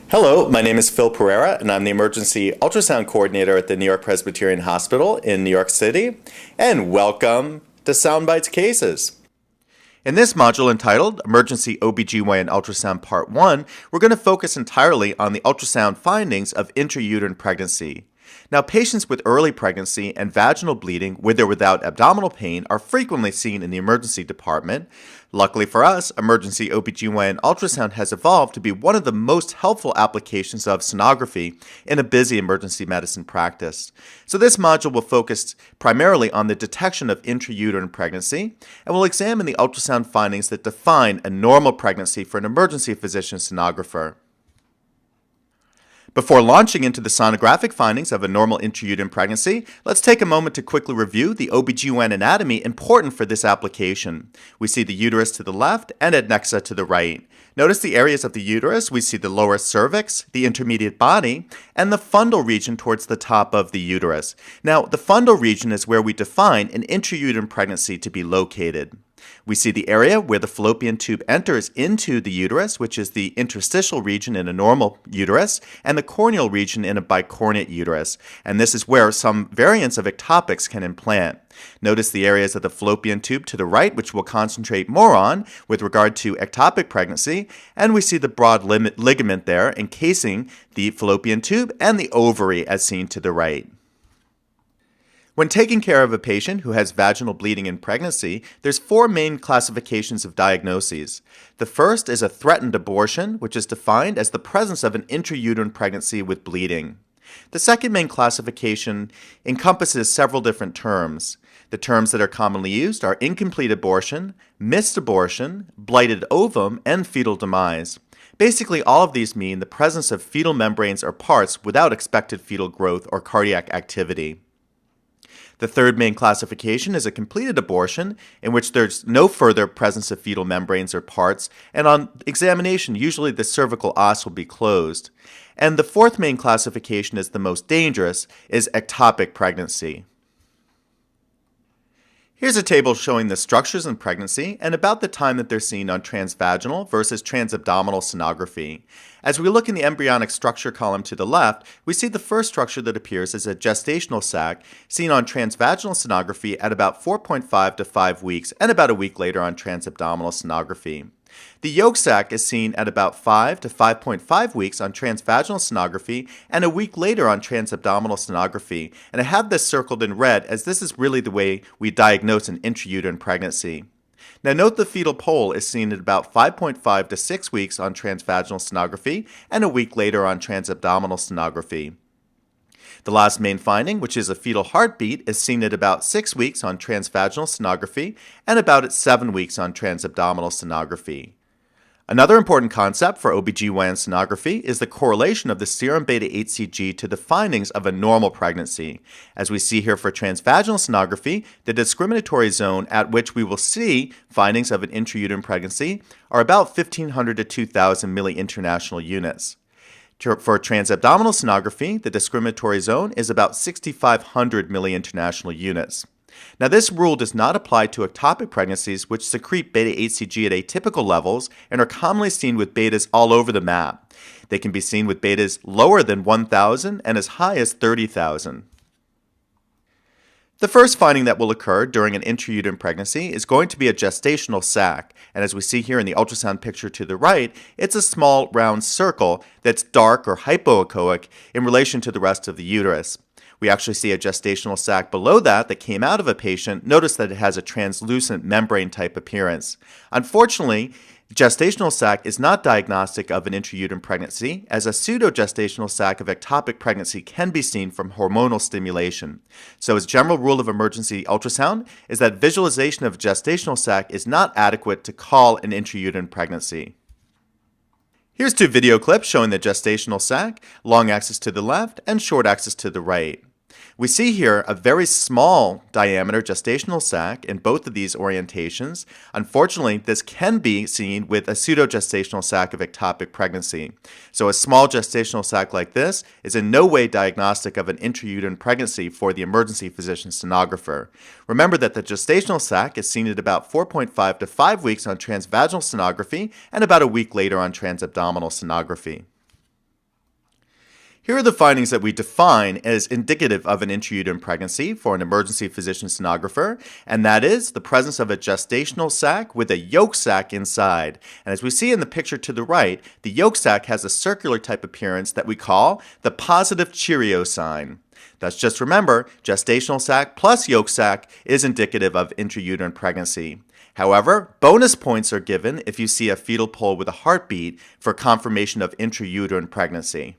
Hello, my name is Phil Pereira, and I'm the Emergency Ultrasound Coordinator at the New York Presbyterian Hospital in New York City, and welcome to SoundBites Cases. In this module entitled Emergency OBGYN Ultrasound Part 1, we're going to focus entirely on the ultrasound findings of intrauterine pregnancy. Now, patients with early pregnancy and vaginal bleeding with or without abdominal pain are frequently seen in the emergency department. Luckily for us, emergency OBGYN ultrasound has evolved to be one of the most helpful applications of sonography in a busy emergency medicine practice. So this module will focus primarily on the detection of intrauterine pregnancy, and will examine the ultrasound findings that define a normal pregnancy for an emergency physician sonographer. Before launching into the sonographic findings of a normal intrauterine pregnancy, let's take a moment to quickly review the OBGYN anatomy important for this application. We see the uterus to the left and adnexa to the right. Notice the areas of the uterus. We see the lower cervix, the intermediate body, and the fundal region towards the top of the uterus. Now, the fundal region is where we define an intrauterine pregnancy to be located. We see the area where the fallopian tube enters into the uterus, which is the interstitial region in a normal uterus, and the corneal region in a bicornate uterus. And this is where some variants of ectopics can implant. Notice the areas of the fallopian tube to the right, which we'll concentrate more on with regard to ectopic pregnancy. And we see the broad ligament there encasing the fallopian tube and the ovary as seen to the right. When taking care of a patient who has vaginal bleeding in pregnancy, there's four main classifications of diagnoses. The first is a threatened abortion, which is defined as the presence of an intrauterine pregnancy with bleeding. The second main classification encompasses several different terms. The terms that are commonly used are incomplete abortion, missed abortion, blighted ovum, and fetal demise. Basically, all of these mean the presence of fetal membranes or parts without expected fetal growth or cardiac activity. The third main classification is a completed abortion, in which there's no further presence of fetal membranes or parts, and on examination, usually the cervical os will be closed. And the fourth main classification is the most dangerous, is ectopic pregnancy. Here's a table showing the structures in pregnancy and about the time that they're seen on transvaginal versus transabdominal sonography. As we look in the embryonic structure column to the left, we see the first structure that appears as a gestational sac seen on transvaginal sonography at about 4.5 to 5 weeks and about a week later on transabdominal sonography. The yolk sac is seen at about 5 to 5.5 weeks on transvaginal sonography and a week later on transabdominal sonography. And I have this circled in red as this is really the way we diagnose an intrauterine pregnancy. Now note the fetal pole is seen at about 5.5 to 6 weeks on transvaginal sonography and a week later on transabdominal sonography. The last main finding, which is a fetal heartbeat, is seen at about 6 weeks on transvaginal sonography and about at 7 weeks on transabdominal sonography. Another important concept for OBGYN sonography is the correlation of the serum beta-HCG to the findings of a normal pregnancy. As we see here for transvaginal sonography, the discriminatory zone at which we will see findings of an intrauterine pregnancy are about 1,500 to 2,000 milli-international units. For transabdominal sonography, the discriminatory zone is about 6,500 milli-international units. Now, this rule does not apply to ectopic pregnancies which secrete beta-HCG at atypical levels and are commonly seen with betas all over the map. They can be seen with betas lower than 1,000 and as high as 30,000. The first finding that will occur during an intrauterine pregnancy is going to be a gestational sac, and as we see here in the ultrasound picture to the right, it's a small round circle that's dark or hypoechoic in relation to the rest of the uterus. We actually see a gestational sac below that came out of a patient. Notice that it has a translucent membrane type appearance. Unfortunately, gestational sac is not diagnostic of an intrauterine pregnancy, as a pseudogestational sac of ectopic pregnancy can be seen from hormonal stimulation. So as a general rule of emergency ultrasound is that visualization of a gestational sac is not adequate to call an intrauterine pregnancy. Here's two video clips showing the gestational sac, long axis to the left and short axis to the right. We see here a very small diameter gestational sac in both of these orientations. Unfortunately, this can be seen with a pseudogestational sac of ectopic pregnancy. So a small gestational sac like this is in no way diagnostic of an intrauterine pregnancy for the emergency physician sonographer. Remember that the gestational sac is seen at about 4.5 to 5 weeks on transvaginal sonography and about a week later on transabdominal sonography. Here are the findings that we define as indicative of an intrauterine pregnancy for an emergency physician sonographer, and that is the presence of a gestational sac with a yolk sac inside. And as we see in the picture to the right, the yolk sac has a circular type appearance that we call the positive Cheerio sign. Thus, just remember, gestational sac plus yolk sac is indicative of intrauterine pregnancy. However, bonus points are given if you see a fetal pole with a heartbeat for confirmation of intrauterine pregnancy.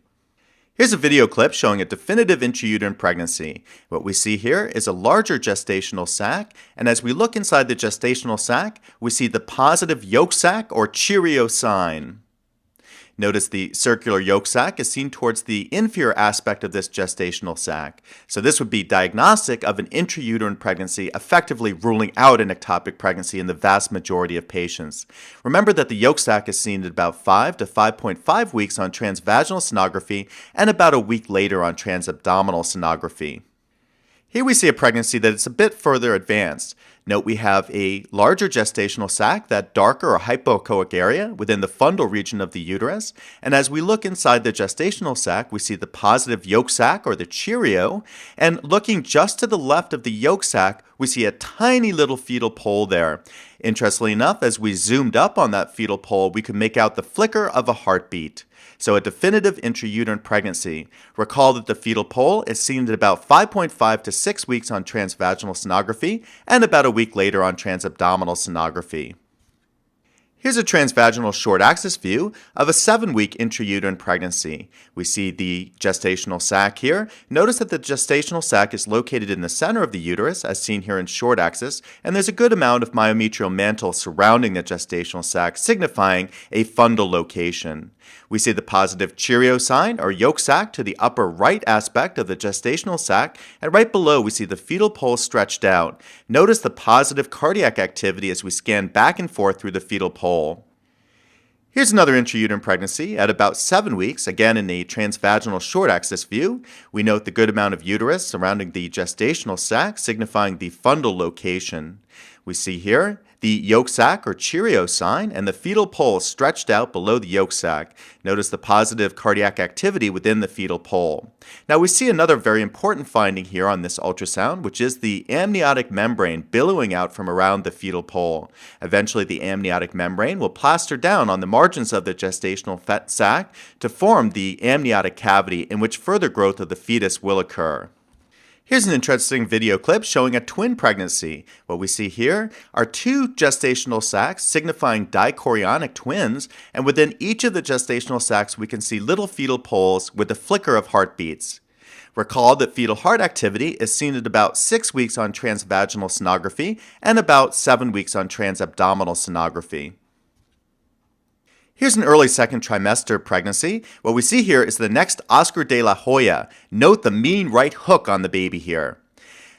Here's a video clip showing a definitive intrauterine pregnancy. What we see here is a larger gestational sac, and as we look inside the gestational sac, we see the positive yolk sac or Cheerio sign. Notice the circular yolk sac is seen towards the inferior aspect of this gestational sac. So this would be diagnostic of an intrauterine pregnancy, effectively ruling out an ectopic pregnancy in the vast majority of patients. Remember that the yolk sac is seen at about 5 to 5.5 weeks on transvaginal sonography and about a week later on transabdominal sonography. Here we see a pregnancy that is a bit further advanced. Note we have a larger gestational sac, that darker or hypoechoic area within the fundal region of the uterus. And as we look inside the gestational sac, we see the positive yolk sac or the Cheerio. And looking just to the left of the yolk sac, we see a tiny little fetal pole there. Interestingly enough, as we zoomed up on that fetal pole, we could make out the flicker of a heartbeat. So a definitive intrauterine pregnancy. Recall that the fetal pole is seen at about 5.5 to 6 weeks on transvaginal sonography and about a week later on transabdominal sonography. Here's a transvaginal short-axis view of a 7-week intrauterine pregnancy. We see the gestational sac here. Notice that the gestational sac is located in the center of the uterus, as seen here in short-axis, and there's a good amount of myometrial mantle surrounding the gestational sac, signifying a fundal location. We see the positive Cheerio sign or yolk sac to the upper right aspect of the gestational sac, and right below we see the fetal pole stretched out. Notice the positive cardiac activity as we scan back and forth through the fetal pole. Here's another intrauterine pregnancy at about 7 weeks, again in a transvaginal short-axis view. We note the good amount of uterus surrounding the gestational sac, signifying the fundal location. We see here the yolk sac or Cheerio sign and the fetal pole stretched out below the yolk sac. Notice the positive cardiac activity within the fetal pole. Now we see another very important finding here on this ultrasound, which is the amniotic membrane billowing out from around the fetal pole. Eventually the amniotic membrane will plaster down on the margins of the gestational sac to form the amniotic cavity in which further growth of the fetus will occur. Here's an interesting video clip showing a twin pregnancy. What we see here are two gestational sacs signifying dichorionic twins, and within each of the gestational sacs we can see little fetal poles with the flicker of heartbeats. Recall that fetal heart activity is seen at about 6 weeks on transvaginal sonography and about 7 weeks on transabdominal sonography. Here's an early second trimester pregnancy. What we see here is the next Oscar de la Hoya. Note the mean right hook on the baby here.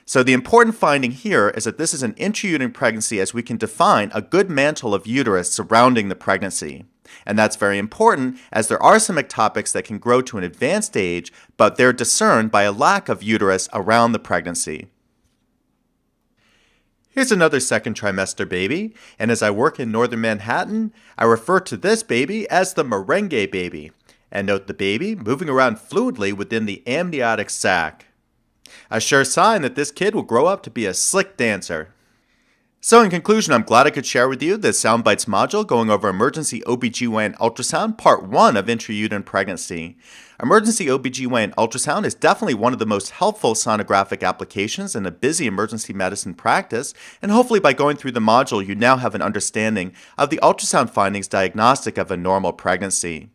So the important finding here is that this is an intrauterine pregnancy as we can define a good mantle of uterus surrounding the pregnancy. And that's very important as there are some ectopics that can grow to an advanced age, but they're discerned by a lack of uterus around the pregnancy. Here's another second trimester baby, and as I work in northern Manhattan, I refer to this baby as the merengue baby. And note the baby moving around fluidly within the amniotic sac. A sure sign that this kid will grow up to be a slick dancer. So in conclusion, I'm glad I could share with you this Soundbites module going over emergency OBGYN ultrasound, part 1 of intrauterine pregnancy. Emergency OBGYN ultrasound is definitely one of the most helpful sonographic applications in a busy emergency medicine practice, and hopefully by going through the module you now have an understanding of the ultrasound findings diagnostic of a normal pregnancy.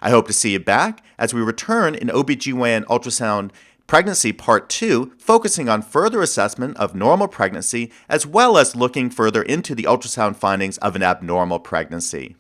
I hope to see you back as we return in OBGYN ultrasound Pregnancy Part 2, focusing on further assessment of normal pregnancy as well as looking further into the ultrasound findings of an abnormal pregnancy.